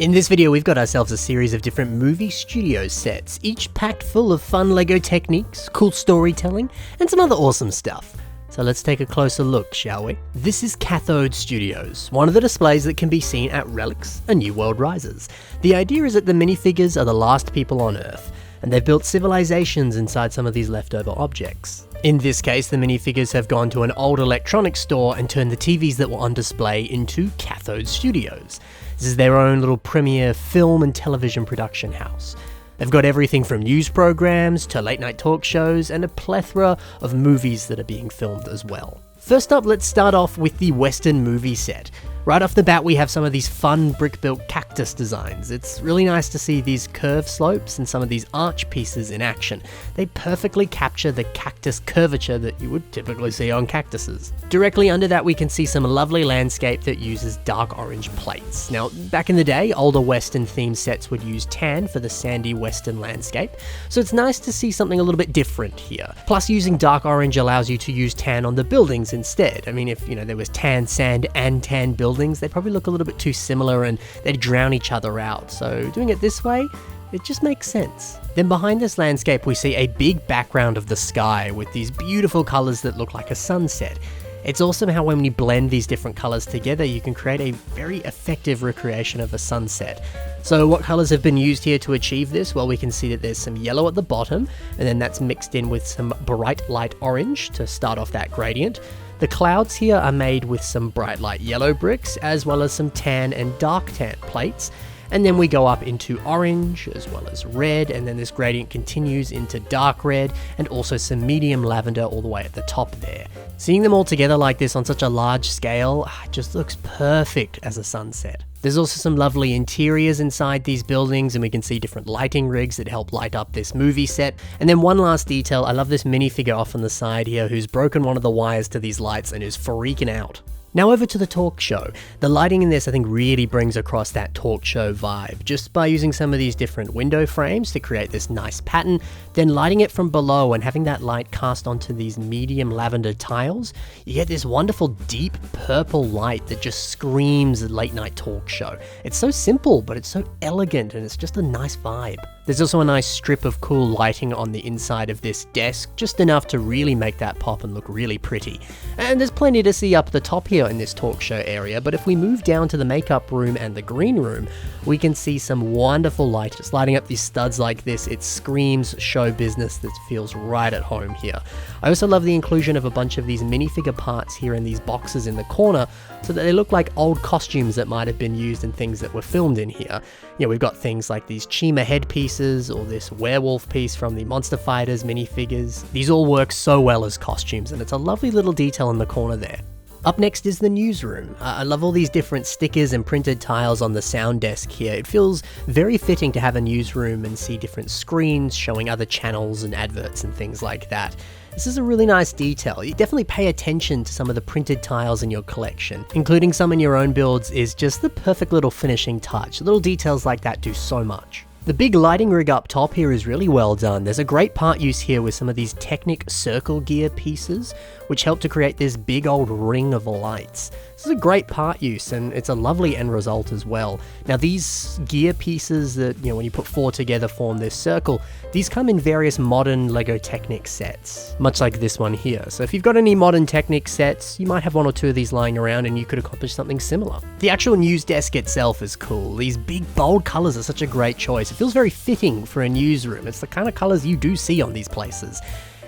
In this video, we've got ourselves a series of different movie studio sets, each packed full of fun LEGO techniques, cool storytelling, and some other awesome stuff. So let's take a closer look, shall we? This is Cathode Studios, one of the displays that can be seen at Relics, A New World Rises. The idea is that the minifigures are the last people on Earth, and they've built civilizations inside some of these leftover objects. In this case, the minifigures have gone to an old electronics store and turned the TVs that were on display into Cathode Studios. This is their own little premier film and television production house. They've got everything from news programs to late night talk shows and a plethora of movies that are being filmed as well. First up, let's start off with the Western movie set. Right off the bat, we have some of these fun brick-built cactus designs. It's really nice to see these curved slopes and some of these arch pieces in action. They perfectly capture the cactus curvature that you would typically see on cactuses. Directly under that, we can see some lovely landscape that uses dark orange plates. Now, back in the day, older Western themed sets would use tan for the sandy Western landscape, so it's nice to see something a little bit different here. Plus, using dark orange allows you to use tan on the buildings instead. I mean, if there was tan sand and tan buildings, they'd probably look a little bit too similar and they'd drown each other out. So doing it this way, it just makes sense. Then behind this landscape, we see a big background of the sky with these beautiful colors that look like a sunset. It's awesome how when you blend these different colors together, you can create a very effective recreation of a sunset. So what colors have been used here to achieve this? Well, we can see that there's some yellow at the bottom, and then that's mixed in with some bright light orange to start off that gradient. The clouds here are made with some bright light yellow bricks, as well as some tan and dark tan plates. And then we go up into orange, as well as red, and then this gradient continues into dark red, and also some medium lavender all the way at the top there. Seeing them all together like this on such a large scale, it just looks perfect as a sunset. There's also some lovely interiors inside these buildings, and we can see different lighting rigs that help light up this movie set. And then one last detail, I love this minifigure off on the side here who's broken one of the wires to these lights and is freaking out. Now over to the talk show. The lighting in this I think really brings across that talk show vibe, just by using some of these different window frames to create this nice pattern, then lighting it from below and having that light cast onto these medium lavender tiles, you get this wonderful deep purple light that just screams late night talk show. It's so simple, but it's so elegant and it's just a nice vibe. There's also a nice strip of cool lighting on the inside of this desk, just enough to really make that pop and look really pretty. And there's plenty to see up the top here in this talk show area, but if we move down to the makeup room and the green room, we can see some wonderful light just lighting up these studs like this. It screams show business that feels right at home here. I also love the inclusion of a bunch of these minifigure parts here in these boxes in the corner, so that they look like old costumes that might have been used in things that were filmed in here. We've got things like these Chima headpieces or this werewolf piece from the Monster Fighters minifigures. These all work so well as costumes, and it's a lovely little detail in the corner there. Up next is the newsroom. I love all these different stickers and printed tiles on the sound desk here. It feels very fitting to have a newsroom and see different screens showing other channels and adverts and things like that. This is a really nice detail. You definitely pay attention to some of the printed tiles in your collection. Including some in your own builds is just the perfect little finishing touch. Little details like that do so much. The big lighting rig up top here is really well done. There's a great part use here with some of these Technic circle gear pieces, which help to create this big old ring of lights. This is a great part use, and it's a lovely end result as well. Now these gear pieces that, when you put four together form this circle, these come in various modern LEGO Technic sets, much like this one here. So if you've got any modern Technic sets, you might have one or two of these lying around and you could accomplish something similar. The actual news desk itself is cool. These big bold colors are such a great choice. It feels very fitting for a newsroom. It's the kind of colors you do see on these places.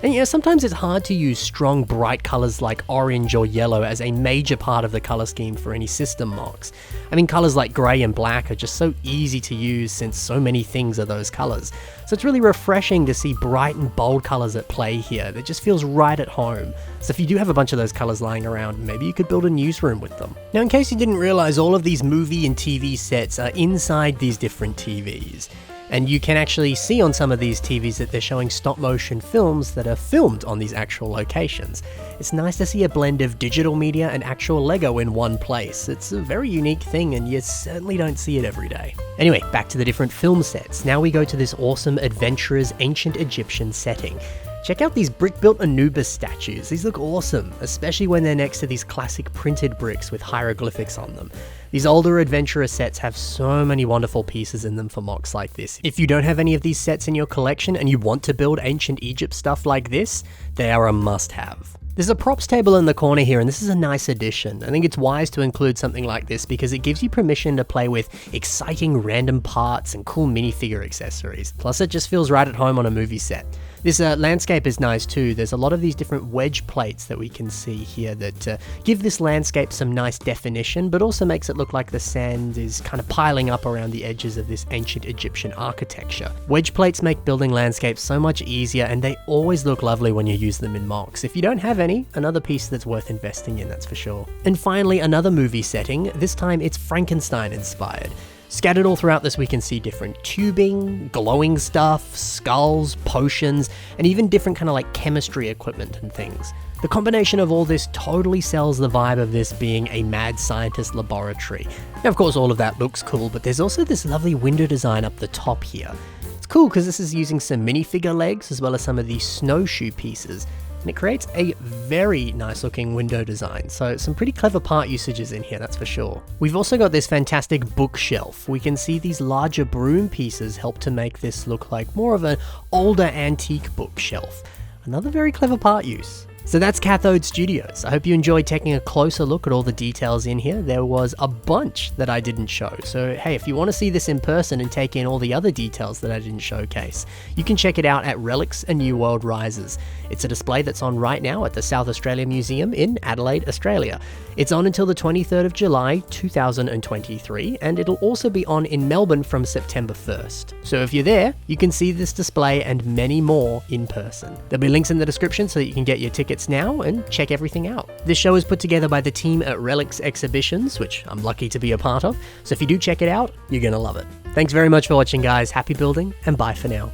And sometimes it's hard to use strong, bright colors like orange or yellow as a major part of the color scheme for any system MOCs. I mean, colors like gray and black are just so easy to use since so many things are those colors. So it's really refreshing to see bright and bold colors at play here. That just feels right at home. So if you do have a bunch of those colors lying around, maybe you could build a newsroom with them. Now, in case you didn't realize, all of these movie and TV sets are inside these different TVs. And you can actually see on some of these TVs that they're showing stop motion films that are filmed on these actual locations. It's nice to see a blend of digital media and actual LEGO in one place. It's a very unique thing, and you certainly don't see it every day. Anyway, back to the different film sets. Now we go to this awesome adventurous ancient Egyptian setting. Check out these brick-built Anubis statues. These look awesome, especially when they're next to these classic printed bricks with hieroglyphics on them. These older adventurer sets have so many wonderful pieces in them for MOCs like this. If you don't have any of these sets in your collection and you want to build ancient Egypt stuff like this, they are a must-have. There's a props table in the corner here, and this is a nice addition. I think it's wise to include something like this because it gives you permission to play with exciting random parts and cool minifigure accessories. Plus it just feels right at home on a movie set. This landscape is nice too. There's a lot of these different wedge plates that we can see here that give this landscape some nice definition, but also makes it look like the sand is kind of piling up around the edges of this ancient Egyptian architecture. Wedge plates make building landscapes so much easier, and they always look lovely when you use them in MOCs. If you don't have any, another piece that's worth investing in, that's for sure. And finally, another movie setting. This time it's Frankenstein inspired. Scattered all throughout this we can see different tubing, glowing stuff, skulls, potions, and even different kind of like chemistry equipment and things. The combination of all this totally sells the vibe of this being a mad scientist laboratory. Now of course all of that looks cool, but there's also this lovely window design up the top here. It's cool because this is using some minifigure legs as well as some of these snowshoe pieces. And it creates a very nice looking window design, so some pretty clever part usages in here, that's for sure. We've also got this fantastic bookshelf. We can see these larger broom pieces help to make this look like more of an older antique bookshelf. Another very clever part use. So that's Cathode Studios. I hope you enjoyed taking a closer look at all the details in here. There was a bunch that I didn't show. So hey, if you want to see this in person and take in all the other details that I didn't showcase, you can check it out at Relics: A New World Rises. It's a display that's on right now at the South Australia Museum in Adelaide, Australia. It's on until the 23rd of July, 2023, and it'll also be on in Melbourne from September 1st. So if you're there, you can see this display and many more in person. There'll be links in the description so that you can get your tickets now and check everything out. This show is put together by the team at Relics Exhibitions, which I'm lucky to be a part of, so if you do check it out, you're gonna love it. Thanks very much for watching guys, happy building, and bye for now.